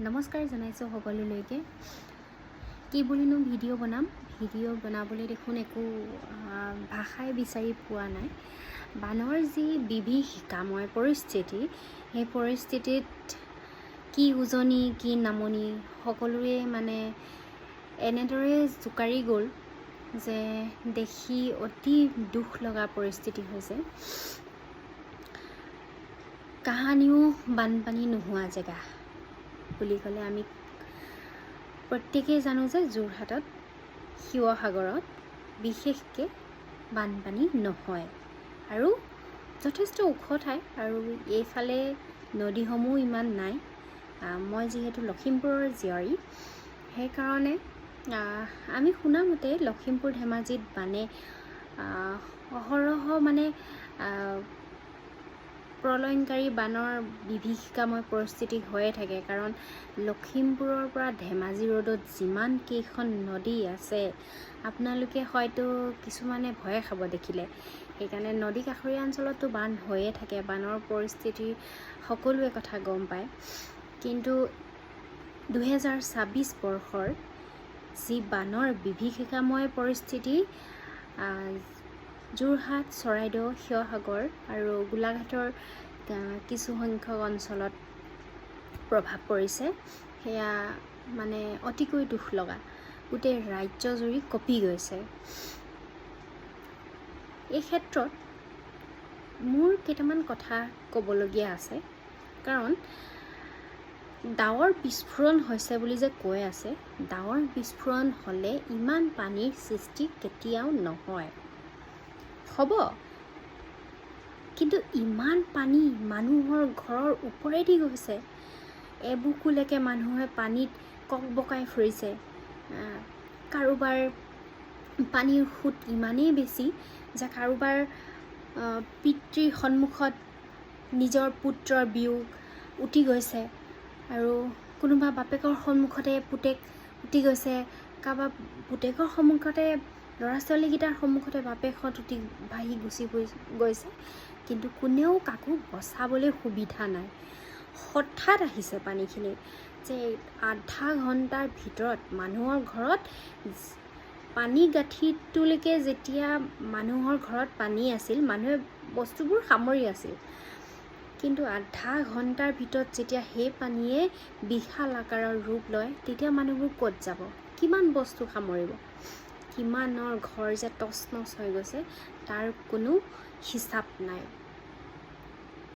নমস্কাৰ জনাইছোঁ সকলোলৈকে। কি বুলিনো ভিডিঅ' বনাম, ভিডিঅ' বনাবলৈ দেখোন একো ভাষাই বিচাৰি পোৱা নাই। বানৰ যি বিভীষিকাময় পৰিস্থিতি, সেই পৰিস্থিতিত কি উজনি কি নামনি সকলোৰে এনেদৰে জোকাৰি গ'ল যে দেখি অতি দুখ লগা পৰিস্থিতি হৈছে। কাহানিও বানপানী নোহোৱা জেগা বুলি ক'লে আমি প্ৰত্যেকেই জানো যে যোৰহাটত শিৱসাগৰত বিশেষকৈ বানপানী নহয় আৰু যথেষ্ট ওখ ঠাই, আৰু এইফালে নদীসমূহ ইমান নাই। মই যিহেতু লখিমপুৰৰ জীয়ৰী, সেইকাৰণে আমি শুনামতে লখিমপুৰ ধেমাজিত অহৰহ প্ৰলয়ংকাৰী বানৰ বিভীষিকাময় পৰিস্থিতি হৈয়ে থাকে। কাৰণ লখিমপুৰৰ পৰা ধেমাজি ৰোডত যিমান কেইখন নদী আছে, আপোনালোকে হয়তো কিছুমানে ভয়ে খাব দেখিলে। সেইকাৰণে নদী কাষৰীয়া অঞ্চলতো বান হৈয়ে থাকে। বানৰ পৰিস্থিতি সকলোৱে কথা গম পায়। কিন্তু 2026 বৰ্ষৰ যি বানৰ বিভীষিকাময় পৰিস্থিতি যোৰহাট, চৰাইদেউ, শিৱসাগৰ আৰু গোলাঘাটৰ কিছু সংখ্যক অঞ্চলত প্ৰভাৱ পৰিছে, সেয়া অতিকৈ দুখ লগা। গোটেই ৰাজ্যজুৰি কঁপি গৈছে। এই ক্ষেত্ৰত মোৰ কেইটামান কথা ক'বলগীয়া আছে। কাৰণ ডাৱৰ বিস্ফোৰণ হৈছে বুলি যে কৈ আছে, ডাৱৰ বিস্ফোৰণ হ'লে ইমান পানীৰ সৃষ্টি কেতিয়াও নহয়। হ'ব, কিন্তু ইমান পানী মানুহৰ ঘৰৰ ওপৰেদি গৈছে, এবুকুলৈকে মানুহে পানীত ককবকাই ফুৰিছে। কাৰোবাৰ পানীৰ সোঁত ইমানেই বেছি যে কাৰোবাৰ পিতৃৰ সন্মুখত নিজৰ পুত্ৰৰ বিয়োগ উটি গৈছে, আৰু কোনোবা বাপেকৰ সন্মুখতে পুতেক উটি গৈছে, কাৰোবাৰ পুতেকৰ সন্মুখতে ল'ৰা ছোৱালীকেইটাৰ সন্মুখতে বাপেকহঁত উটি ভাহি গুচি গৈছে, কিন্তু কোনেও কাকো বচাবলৈ সুবিধা নাই। হঠাৎ আহিছে পানীখিনি, যে আধা ঘণ্টাৰ ভিতৰত মানুহৰ ঘৰত পানী গাঁঠিটোলৈকে যেতিয়া মানুহৰ ঘৰত পানী আছিল, মানুহে বস্তুবোৰ সামৰি আছিল। কিন্তু আধা ঘণ্টাৰ ভিতৰত যেতিয়া সেই পানীয়ে বিশাল আকাৰৰ ৰূপ লয়, তেতিয়া মানুহবোৰ ক'ত যাব, কিমান বস্তু সামৰিব, কিমানৰ ঘৰ যে তছনছ হৈ গৈছে তাৰ কোনো হিচাপ নাই।